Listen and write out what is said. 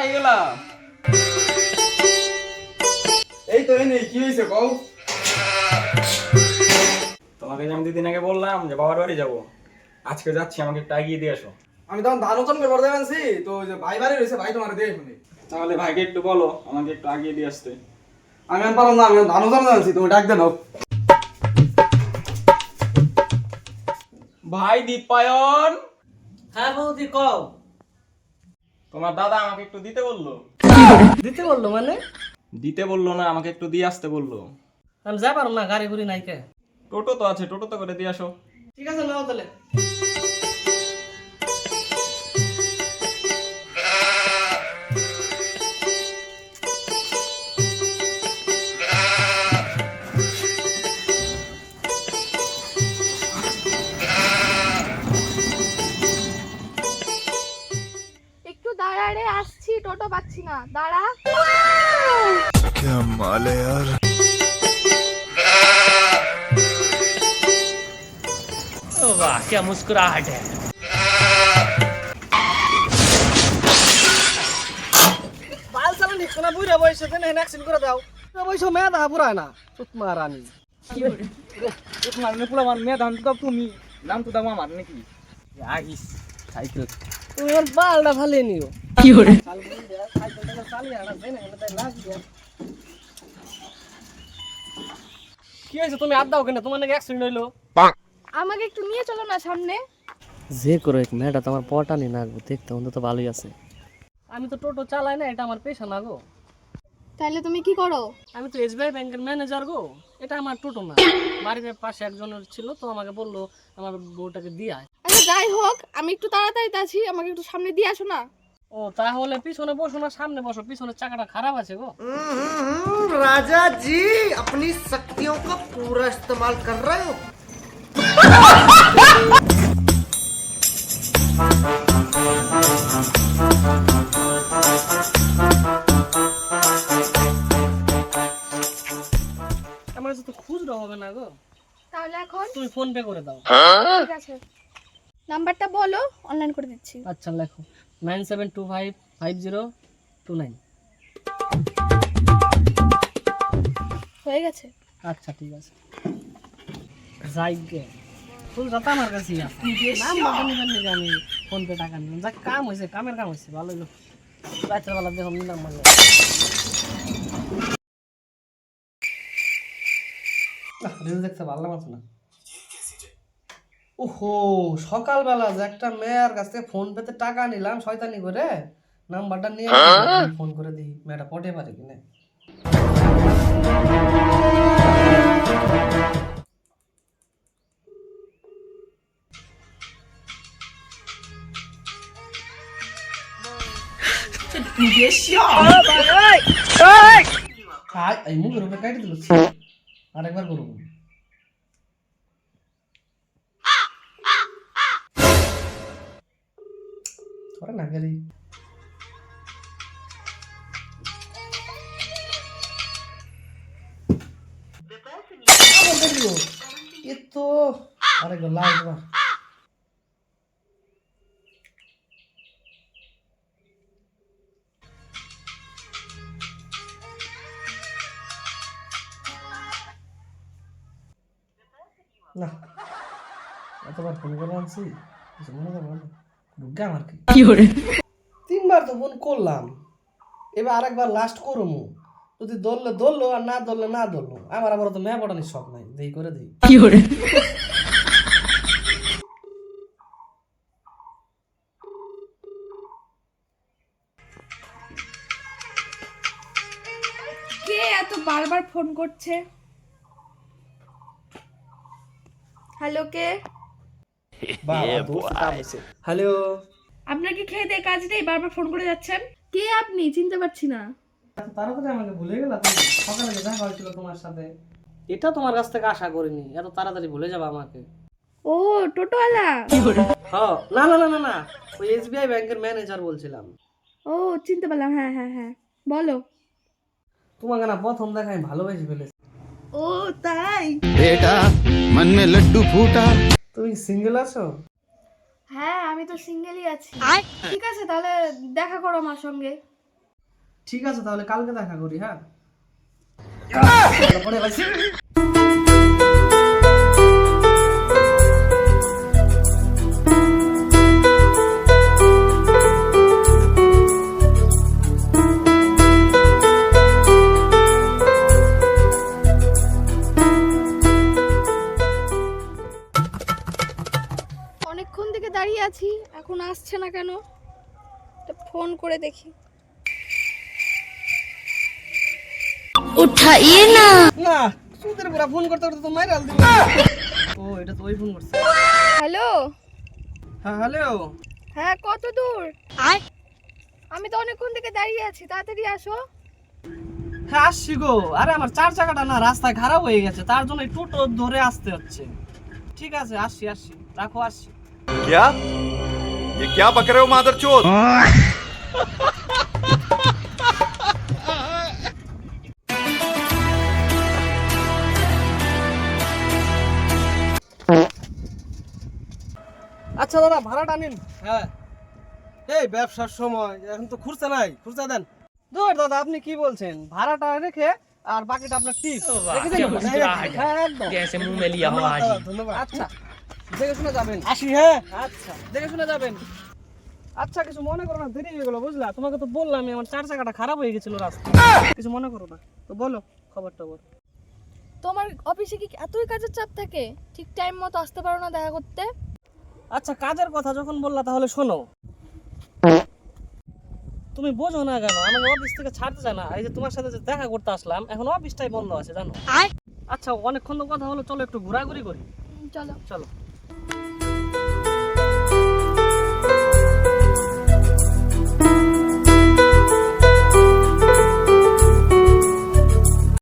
কোথায় গেলা? এই তো এনে কি হয়েছে কও? তোমাকে যে আমি 2 দিন আগে বললাম যে বাবার বাড়ি যাবো, আজকে যাচ্ছি, আমাকে একটু এগিয়ে দিয়ে আসো। আমি তখন ধান ওজন করে বড় আনছি তো ওই যে ভাই বাড়ি রয়েছে, ভাই তোমার দিয়ে শুনি। তাহলে ভাইকে একটু বলো আমাকে একটু আগিয়ে দিয়ে আসতে। আমি আর পারলাম না, আমি ধান ওজন আনছি, তুমি ডাক দেন। ভাই দীপায়ন, হ্যাঁ বৌদি কও। তোমার দাদা আমাকে একটু দিতে বললো। দিতে বললো মানে? দিতে বললো না, আমাকে একটু দিয়ে আসতে বললো। আমি যা পারবো না, গাড়ি ঘুরি নাই কে। টোটো তো আছে, টোটো তো করে দিয়ে আসো। ঠিক আছে নাও তাহলে। একটু দাঁড়া রে, আসছি, টোটো পাচ্ছি না, দাঁড়া। क्या माल है यार। वाह क्या मुस्कुराहट है। बाल साला निकना बुरा বয়সে দেন অ্যাকশন করে দাও। বয়স মেয়ে দা বুড়া না চুপ মারানি। মারনে পুরো মেয়ে ধান তো তুমি, নাম তো দাম আমার নাকি? আইস সাইকেল। তুমি ওর বালটা ফালে নিও। কি করে? সাইকেলটা চালিয়ে আনা দেন এটা লাগিয়ে। কি হইছে তুমি আদ দাও কেন? তোমার নাকি অ্যাক্সিডেন্ট হইলো? আমাকে একটু নিয়ে চলো না সামনে। যে করে এক মেয়েটা তো আমার পটানি না গো, দেখতে অন্তত ভালোই আছে। আমি তো টোটো চালাই না, এটা আমার পেশা না গো। তাহলে তুমি কি করো? আমি তো এসবিআই ব্যাংকের ম্যানেজার গো, এটা আমার টোটো না। বাড়ির পাশে একজনের ছিল তো আমাকে বললো আমার বউটাকে দিয়ে আয়। আচ্ছা যাই হোক, আমি একটু তাড়াতাড়ি আছি, আমাকে একটু সামনে দিয়ে আসো না। ও তাহলে পিছনে বসো না সামনে বসো, পিছনের চাকাটা খারাপ আছে গো। राजा जी अपनी शक्तियों का पूरा इस्तेमाल कर रहे हो। আমার তো খুচরো হবে না গো, তাহলে এখন তুমি ফোন পে করে দাও। ঠিক আছে, নাম্বারটা বলো, অনলাইন করে দিচ্ছি। আচ্ছা লেখো 97255029। হয়ে গেছে। আচ্ছা ঠিক আছে, যাই গে ফুল রাত আমার কাছেই আছে। নাম্বারটা নিবেন নাকি? আমি ফোন পে টাকা নিলাম, যা কাম হয়েছে, কামের কাম হয়েছে, ভালো হইলো। রাতের বেলা দেখো নিলাম মানে। রিল দেখতে ভালো লাগছে না। ওহো, সকালবেলা যে একটা মেয়ের কাছ থেকে ফোন পেতে টাকা নিলাম শয়তানি করে, নাম্বারটা নিয়ে ফোন করে দিই, মেয়েটা পটে পারে কিনা। এই মুখের উপরে কাটি দিল, আরেকবার করবো। थोड़ा ना करी ये तो अरे गला हुआ ना এতবার ফোন করে আনছি মনে করবো না ঢুকা আমার কি করে। 3 বার তো ফোন করলাম, এবার আরেকবার লাস্ট করবো, যদি ধরলে ধরলো আর না ধরলে না ধরলো। আমার আবার তো মেয়ে পটানির শখ নাই, দেই করে দেই কি করে। কে এত বারবার ফোন করছে? হ্যালো, কে? হ্যালো, আপনার কি খেয়ে দিয়ে কাজ নেই, বারবার ফোন করে যাচ্ছেন? কে আপনি? চিনতে পারছি না। তাড়াতাড়ি আমাকে ভুলে গেলা তুমি? সকালে দেখা হয়েছিল তোমার সাথে, এটা তোমার কাছ থেকে আশা করিনি এত তাড়াতাড়ি ভুলে যাবে আমাকে। ও টোটোওয়ালা? হ্যাঁ, না না না না না, ওই এসবিআই ব্যাংকের ম্যানেজার বলছিলাম। ও চিনতে পারলাম, হ্যাঁ হ্যাঁ হ্যাঁ, বলো। তোমাকে না প্রথম দেখা আমি ভালোবেসে ফেলেছি। ও তাই? बेटा मन में लड्डू फूटा। তুমি সিঙ্গেল আছো? হ্যাঁ আমি তো সিঙ্গেলই আছি। ঠিক আছে তাহলে দেখা করো আমার সঙ্গে। ঠিক আছে তাহলে কালকে দেখা করি, হ্যাঁ? পরে ভাইছি। অনেকক্ষণ থেকে দাঁড়িয়ে আছি, এখন আসছে না কেন? একটা ফোন করে দেখি। না, সুদের পুরা ফোন করতে করতে তো মাইরাল দিল। ও, এটা তো ওই ফোন করছে। হ্যালো। হ্যাঁ, হ্যালো। হ্যাঁ, কত দূর? আমি তো অনেকক্ষণ থেকে দাঁড়িয়ে আছি, তাড়াতাড়ি আসো। হ্যাঁ, আসছি গো। আরে আমার 4 চাকাটা না রাস্তায় খারাপ হয়ে গেছে, তার জন্য টোটো ধরে আসতে হচ্ছে। ঠিক আছে, আসছি, রাখো, আসছি। क्या ये क्या बक रहे हो मादरचोद? আচ্ছা দাদা, ভাড়াটা নিন। হ্যাঁ, এই ব্যবসার সময় এখন তো খুরসা নাই, খুরসা দেন। দূর দাদা, আপনি কি বলছেন? ভাড়াটা রেখে আর বাকিটা আপনার টিপস রেখে দিন। হ্যাঁ, একদম। ধন্যবাদ। আচ্ছা, দেখে শুনে যাবেন। আসি, হ্যাঁ। আচ্ছা, দেখে শুনে যাবেন। আচ্ছা, কিছু মনে করো না, দেরি হয়ে গেল বুঝলা। তোমাকে তো বললাম আমার 4 চাকাটা খারাপ হয়ে গেছিল রাস্তা। কিছু মনে করো না তো, বলো খবরটা বলো। তোমার অফিসে কি এতই কাজের চাপ থাকে? ঠিক টাইম মতো আসতে পারো না দেখা করতে? আচ্ছা, কাজের কথা যখন বললা তাহলে শোনো। তুমি বোঝো না কেন? আমাকে অফিস থেকে ছাড়তে চায় না। এই যে তোমার সাথে যে দেখা করতে আসলাম, এখন অফিসটাই বন্ধ আছে জানো। আচ্ছা, অনেকক্ষণ তো কথা হলো, চলো একটু ঘোরাঘুরি করি। চলো। চলো।